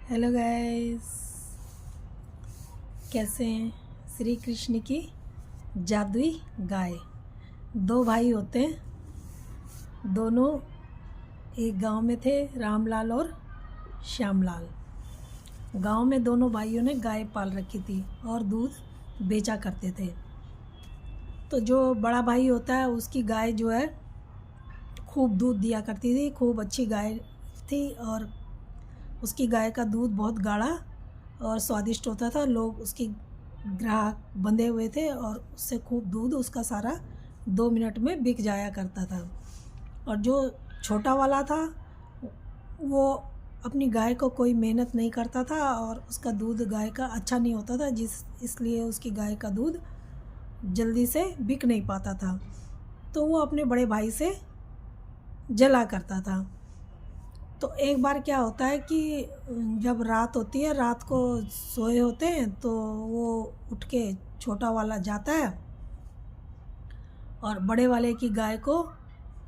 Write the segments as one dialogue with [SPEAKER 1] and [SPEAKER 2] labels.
[SPEAKER 1] Hello guys, कैसे हैं। श्री कृष्ण की जादुई गाय। दो भाई होते हैं, दोनों एक गांव में थे, रामलाल और श्यामलाल। गांव में दोनों भाइयों ने गाय पाल रखी थी और दूध बेचा करते थे। तो जो बड़ा भाई होता है उसकी गाय जो है खूब दूध दिया करती थी, खूब अच्छी गाय थी और उसकी गाय का दूध बहुत गाढ़ा और स्वादिष्ट होता था। लोग उसकी ग्राहक बंधे हुए थे और उससे खूब दूध उसका सारा 2 मिनट में बिक जाया करता था। और जो छोटा वाला था वो अपनी गाय को कोई मेहनत नहीं करता था और उसका दूध गाय का अच्छा नहीं होता था, इसलिए उसकी गाय का दूध जल्दी से बिक नहीं पाता था। तो वो अपने बड़े भाई से जला करता था। तो एक बार क्या होता है कि जब रात होती है, रात को सोए होते हैं, तो वो उठ के छोटा वाला जाता है और बड़े वाले की गाय को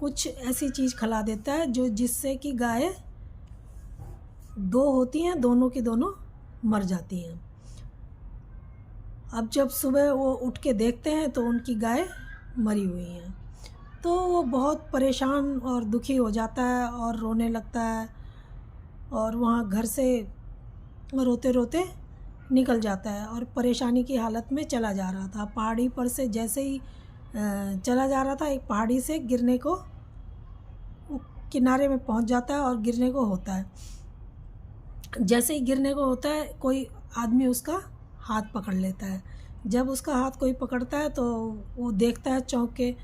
[SPEAKER 1] कुछ ऐसी चीज़ खिला देता है जो जिससे कि गाय दो होती हैं, दोनों की दोनों मर जाती हैं। अब जब सुबह वो उठ के देखते हैं तो उनकी गाय मरी हुई हैं। तो वो बहुत परेशान और दुखी हो जाता है और रोने लगता है और वहाँ घर से रोते रोते निकल जाता है और परेशानी की हालत में चला जा रहा था। पहाड़ी पर से जैसे ही चला जा रहा था, एक पहाड़ी से गिरने को वो किनारे में पहुँच जाता है और गिरने को होता है। जैसे ही गिरने को होता है कोई आदमी उसका हाथ पकड़ लेता है। जब उसका हाथ कोई पकड़ता है तो वो देखता है चौंक के।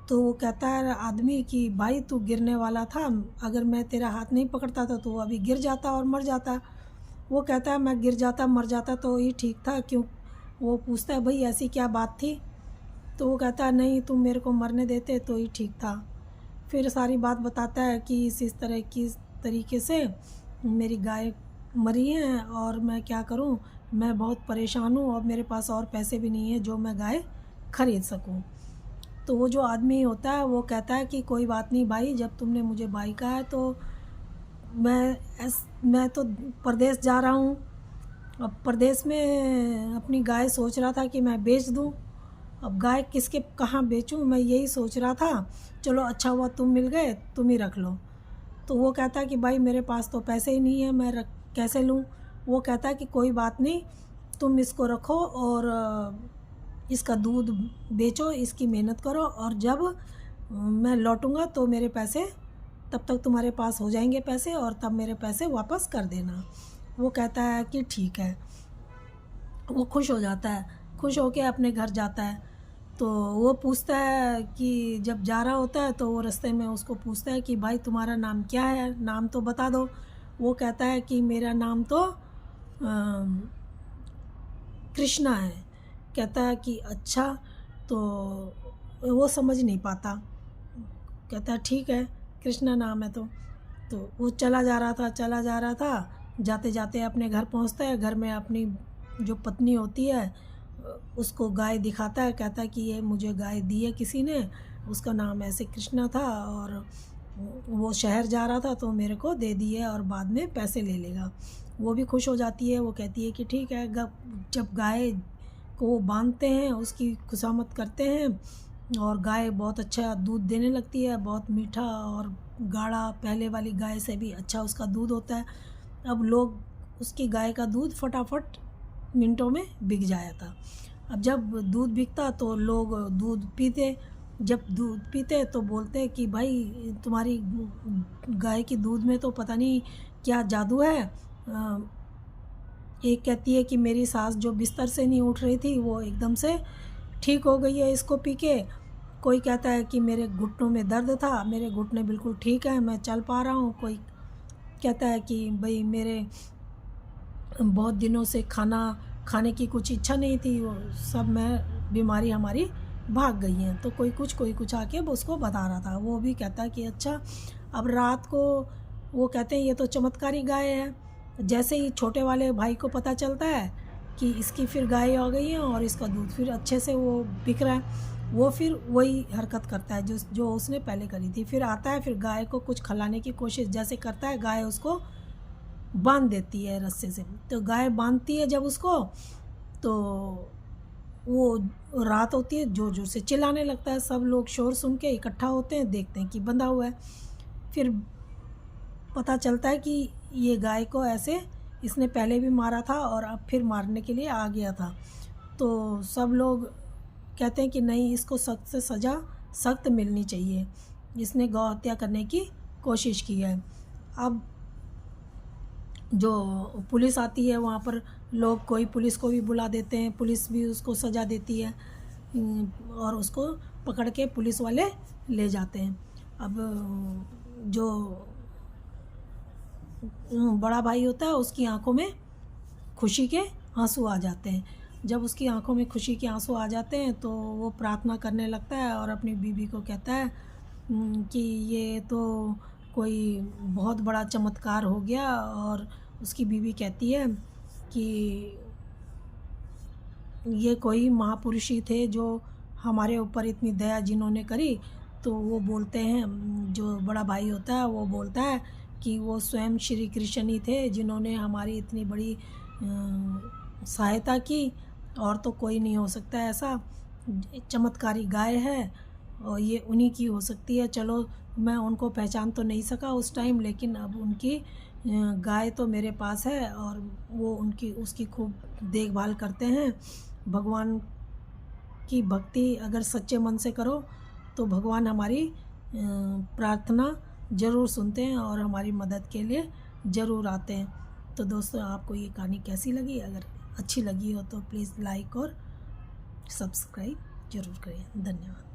[SPEAKER 1] तो वो कहता है आदमी कि भाई तू गिरने वाला था, अगर मैं तेरा हाथ नहीं पकड़ता था तो अभी गिर जाता और मर जाता। वो कहता है मैं गिर जाता मर जाता तो ही ठीक था, क्यों। वो पूछता है भाई ऐसी क्या बात थी। तो वो कहता है नहीं, तुम मेरे को मरने देते तो ही ठीक था। फिर सारी बात बताता है कि इस तरह की तरीके से मेरी गाय मरी है और मैं क्या करूं, मैं बहुत परेशान हूं और मेरे पास और पैसे भी नहीं है जो मैं गाय खरीद सकूं। तो वो जो आदमी होता है वो कहता है कि कोई बात नहीं भाई, जब तुमने मुझे भाई कहा है तो मैं तो परदेश जा रहा हूँ। अब परदेश में अपनी गाय सोच रहा था कि मैं बेच दूँ। अब गाय किसके कहाँ बेचूँ, मैं यही सोच रहा था। चलो अच्छा हुआ तुम मिल गए, तुम ही रख लो। तो वो कहता है कि भाई मेरे पास तो पैसे ही नहीं है, मैं कैसे लूँ। वो कहता है कि कोई बात नहीं, तुम इसको रखो और इसका दूध बेचो, इसकी मेहनत करो और जब मैं लौटूंगा तो मेरे पैसे, तब तक तुम्हारे पास हो जाएंगे पैसे और तब मेरे पैसे वापस कर देना। वो कहता है कि ठीक है। वो खुश हो जाता है, खुश होके अपने घर जाता है। तो वो पूछता है कि जब जा रहा होता है तो वो रास्ते में उसको पूछता है कि भाई तुम्हारा नाम क्या है, नाम तो बता दो। वो कहता है कि मेरा नाम तो कृष्णा है। कहता है कि अच्छा। तो वो समझ नहीं पाता, कहता है ठीक है, कृष्णा नाम है। तो वो चला जा रहा था। जाते जाते अपने घर पहुंचता है। घर में अपनी जो पत्नी होती है उसको गाय दिखाता है। कहता है कि ये मुझे गाय दी है किसी ने, उसका नाम ऐसे कृष्णा था और वो शहर जा रहा था तो मेरे को दे दी है और बाद में पैसे ले लेगा। वो भी खुश हो जाती है। वो कहती है कि ठीक है। जब गाय को बांधते हैं, उसकी खुशामद करते हैं और गाय बहुत अच्छा दूध देने लगती है, बहुत मीठा और गाढ़ा, पहले वाली गाय से भी अच्छा उसका दूध होता है। अब लोग उसकी गाय का दूध फटाफट मिनटों में बिक जाया था। अब जब दूध बिकता तो लोग दूध पीते। जब दूध पीते तो बोलते कि भाई तुम्हारी गाय की दूध में तो पता नहीं क्या जादू है। एक कहती है कि मेरी सास जो बिस्तर से नहीं उठ रही थी वो एकदम से ठीक हो गई है इसको पी के। कोई कहता है कि मेरे घुटनों में दर्द था, मेरे घुटने बिल्कुल ठीक है, मैं चल पा रहा हूँ। कोई कहता है कि भाई मेरे बहुत दिनों से खाने की कुछ इच्छा नहीं थी, वो सब मैं बीमारी हमारी भाग गई हैं। तो कोई कुछ आके उसको बता रहा था। वो भी कहता है कि अच्छा। अब रात को वो कहते हैं ये तो चमत्कारी गाय है। जैसे ही छोटे वाले भाई को पता चलता है कि इसकी फिर गाय आ गई है और इसका दूध फिर अच्छे से वो बिक रहा है, वो फिर वही हरकत करता है जो उसने पहले करी थी। फिर आता है, फिर गाय को कुछ खिलाने की कोशिश जैसे करता है, गाय उसको बांध देती है रस्से से। तो गाय बांधती है जब उसको, तो वो रात होती है, ज़ोर ज़ोर से चिल्लाने लगता है। सब लोग शोर सुन के इकट्ठा होते हैं, देखते हैं कि बंधा हुआ है। फिर पता चलता है कि ये गाय को ऐसे इसने पहले भी मारा था और अब फिर मारने के लिए आ गया था। तो सब लोग कहते हैं कि नहीं, इसको सख्त से सज़ा सख्त मिलनी चाहिए, इसने गौ हत्या करने की कोशिश की है। अब जो पुलिस आती है वहाँ पर लोग, कोई पुलिस को भी बुला देते हैं, पुलिस भी उसको सज़ा देती है और उसको पकड़ के पुलिस वाले ले जाते हैं। अब जो बड़ा भाई होता है उसकी आंखों में खुशी के आंसू आ जाते हैं। जब उसकी आंखों में खुशी के आंसू आ जाते हैं तो वो प्रार्थना करने लगता है और अपनी बीवी को कहता है कि ये तो कोई बहुत बड़ा चमत्कार हो गया। और उसकी बीवी कहती है कि ये कोई महापुरुष ही थे जो हमारे ऊपर इतनी दया जिन्होंने करी। तो वो बोलते हैं, जो बड़ा भाई होता है वो बोलता है कि वो स्वयं श्री कृष्ण ही थे जिन्होंने हमारी इतनी बड़ी सहायता की, और तो कोई नहीं हो सकता ऐसा। चमत्कारी गाय है और ये उन्हीं की हो सकती है। चलो, मैं उनको पहचान तो नहीं सका उस टाइम, लेकिन अब उनकी गाय तो मेरे पास है और वो उसकी खूब देखभाल करते हैं। भगवान की भक्ति अगर सच्चे मन से करो तो भगवान हमारी प्रार्थना ज़रूर सुनते हैं और हमारी मदद के लिए ज़रूर आते हैं। तो दोस्तों, आपको ये कहानी कैसी लगी? अगर अच्छी लगी हो तो प्लीज़ लाइक और सब्सक्राइब ज़रूर करें। धन्यवाद।